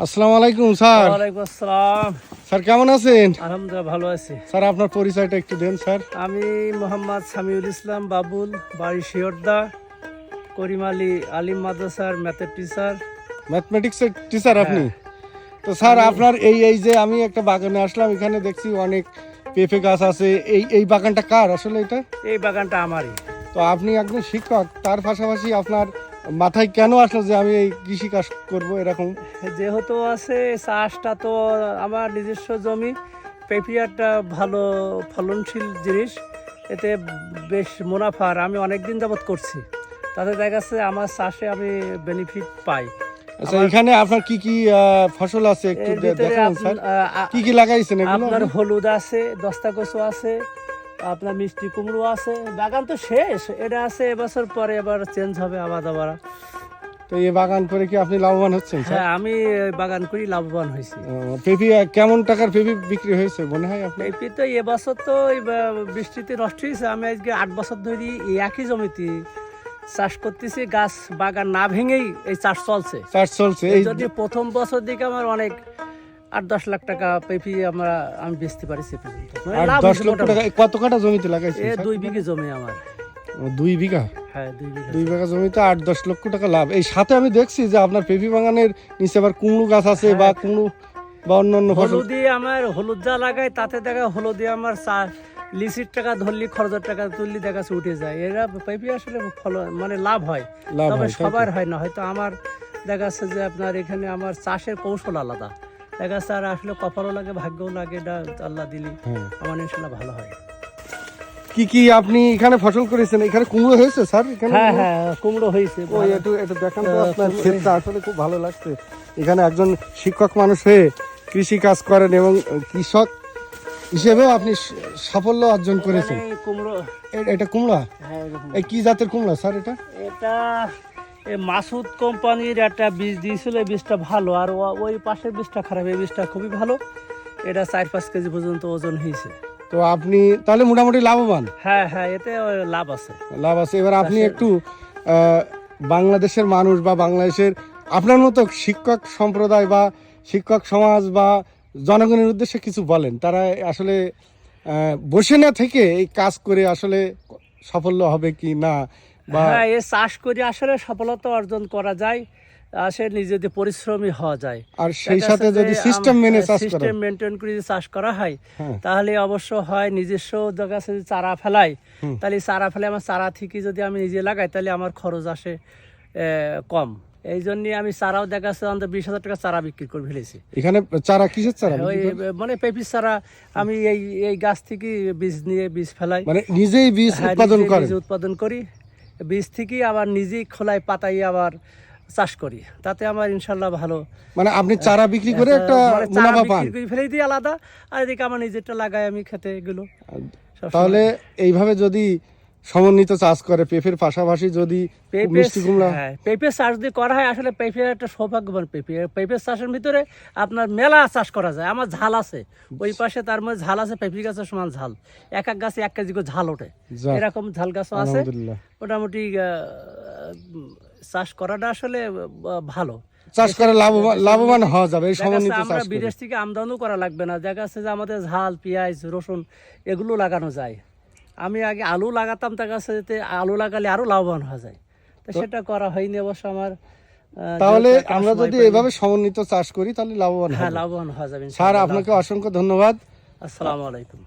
আসসালামু আলাইকুম স্যার। ওয়ালাইকুম আসসালাম। স্যার কেমন আছেন? আলহামদুলিল্লাহ ভালো আছি। স্যার আপনার পরিচয়টা একটু দেন স্যার। আমি মোহাম্মদ সামিউল ইসলাম বাবুল, বাড়ি শিয়রদা, করিম আলী আলিম মাদ্রাসার ম্যাথের টিচার। ম্যাথমেটিক্সের টিচার আপনি? তো স্যার আপনার এই যে আমি একটা বাগানে আসলাম, এখানে দেখছি অনেক পেঁপে গাছ আছে। এই বাগানটা কার আসলে এটা? এই বাগানটা আমারই। তো আপনি একজন শিক্ষক, তার পাশাপাশি আপনার মাথায় কেন আসলো যে আমি এই কৃষি কাজ করবো এরকম? যেহেতু আছে চাষটা তো আমার নিজস্ব জমি, পেঁপিয়ারটা ভালো ফলনশীল জিনিস, এতে বেশ মুনাফার আমি অনেক দিন যাবত করছি, তাতে দেখা যাচ্ছে আমার চাষে আমি বেনিফিট পাই। আচ্ছা, এখানে আপনার কি কি ফসল আছে একটু এর ভিতরে দেখাবেন স্যার? কি কি লাগাইছেন এগুলো? আপনার হলুদ আছে, দস্তা কচু আছে, আপনার মিষ্টি কুমড়ো আছে। বাগান তো শেষ, এটা আছে এবছর, পরে এবার চেঞ্জ হবে আবার। তো এই বাগান করে কি আপনি লাভবান হচ্ছেন স্যার? হ্যাঁ, আমি বাগান করি লাভবান হয়েছি। পেঁপে কেমন টাকার পেঁপে বিক্রি হয়েছে মনে হয় আপনার? পেঁপে তো এবছর তো বৃষ্টিতে নষ্ট হয়েছে। আমি আজকে 8 বছর ধরে এই একই জমিতে চাষ করতেছি, গাছ বাগান না ভেঙেই এই চাষ চলছে। এই যদি প্রথম বছর দিকে আমার অনেক 8-10 লাখ টাকা পেঁপে আমি বেচতে পারিছি পর্যন্ত। 8-10 লক্ষ টাকা কত কাঠা জমিতে লাগাইছেন? 2 বিঘে জমি আমার। 2 বিঘা? হ্যাঁ, 2 বিঘা। 2 বিঘা জমিতে 8-10 লক্ষ টাকা লাভ। এই সাথে আমি দেখছি যে আপনার পেঁপে বাগানের নিচে আবার কুমড়ো গাছ আছে, বা কুমড়ো বা অন্যান্য ফসল। হলুদে আমার হলুদ যা লাগাই তাতে দেখা হলুদে আমার লিচির টাকা ধরলি, খরচের টাকা তুললি দেখা যাচ্ছে উঠে যায়। এরা পেঁপে আসলে মানে লাভ হয়, তবে সবার হয় না। হয়তো আমার দেখা যাচ্ছে যে আপনার এখানে আমার চাষের কৌশল আলাদা, দেখা যাচ্ছে আর আসলে কপালও লাগে, ভাগ্যও লাগে, এটা আল্লাহ দিলি আমার ইনশাল্লাহ ভালো হয়। কি কি আপনি এখানে ফসল করেছেন? এখানে কুমড়ো হয়েছে স্যার? এখানে হ্যাঁ, কুমড়ো হয়েছে। ওই একটু দেখান তো, আপনার ক্ষেতটা আসলে খুব ভালো লাগছে। এখানে একজন শিক্ষক মানুষ হয়ে কৃষি কাজ করেন এবং কৃষক হিসেবেও আপনি সাফল্য অর্জন করেছেন। কুমড়ো, এটা কুমড়া? হ্যাঁ। এই কি জাতের কুমড়া স্যার এটা? এটা মাসুদ কোম্পানির একটা বীজ দিয়েছিল, এই বীজটা ভালো, আর ওই পাশের বীজটা খারাপ, এই বীজটা খুবই ভালো। এটা 4-5 কেজি পর্যন্ত ওজন হয়েছে। তো আপনি তাহলে মোটামুটি লাভবান? হ্যাঁ, এতে লাভ আছে। এবার আপনি একটু বাংলাদেশের মানুষ বা বাংলাদেশের আপনার মতো শিক্ষক সম্প্রদায় বা শিক্ষক সমাজ বা জনগণের উদ্দেশ্যে কিছু বলেন। তারা আসলে বসে না থেকে এই কাজ করে আসলে সাফল্য হবে কি না, বা এই চাষ করে আসলে সফলতা অর্জন করা যায়, সে নিজেদের পরিশ্রমী হওয়া যায়। আর সেই সাথে যদি সিস্টেম মেনে চাষ করা, সিস্টেম মেনটেন করে যদি চাষ করা হয়, তাহলে অবশ্য হয় নিজস্ব জায়গা যদি চারা ফেলাই, তাহলে চারা ফেলে আমার চারা থেকে যদি আমি নিজে লাগাই, তাহলে আমার খরচ আসে কম। এই জন্য আমি চারাও দেখা যাচ্ছে 20,000 টাকা চারা বিক্রি করে ফেলেছি। এখানে চারা কিসের চারা? মানে পেঁপে চারা আমি এই গাছ থেকে বীজ ফেলাই, মানে নিজেই বীজ উৎপাদন করি, বীজ থেকে আবার নিজেই খোলায় পাতাই আবার চাষ করি, তাতে আমার ইনশাল্লাহ ভালো। মানে আপনি চারা বিক্রি করে একটা মুনাফা পান? ফেলেই দিই আলাদা, আর এদিকে আমার নিজেরটা লাগাই আমি খেতে এগুলো। তাহলে এইভাবে যদি সমন্বিত চাষ করে পেঁপের পাশাপাশি যদি মিষ্টি কুমড়া, পেঁপে চাষ যদি করা হয়, আসলে পেঁপে একটা সৌভাগ্যবান। পেঁপের চাষের ভিতরে আপনার মেলা চাষ করা যায়। আমার ঝাল আছে ওই পাশে, তার মধ্যে ঝাল আছে, পেঁপে গাছের সমান ঝাল, এক গাছে 1 কেজি করে ঝাল ওঠে, এরকম ঝাল গাছও আছে। মোটামুটি চাষ করাটা আসলে ভালো, চাষ করে লাভবান হওয়া যাবে। আমরা বিদেশ থেকে আমদানিও করা লাগবে না। দেখা যাচ্ছে যে আমাদের ঝাল, পেঁয়াজ, রসুন এগুলো লাগানো যায়। আমি আগে আলু লাগাতাম, তার কাছে আলু লাগালে আরো লাভবান হওয়া যায়, তো সেটা করা হয়নি অবশ্য আমার। তাহলে আমরা যদি এভাবে সমন্বিত চাষ করি তাহলে লাভবান হওয়া যাবে। স্যার, আপনাকে অসংখ্য ধন্যবাদ। আসসালামু আলাইকুম।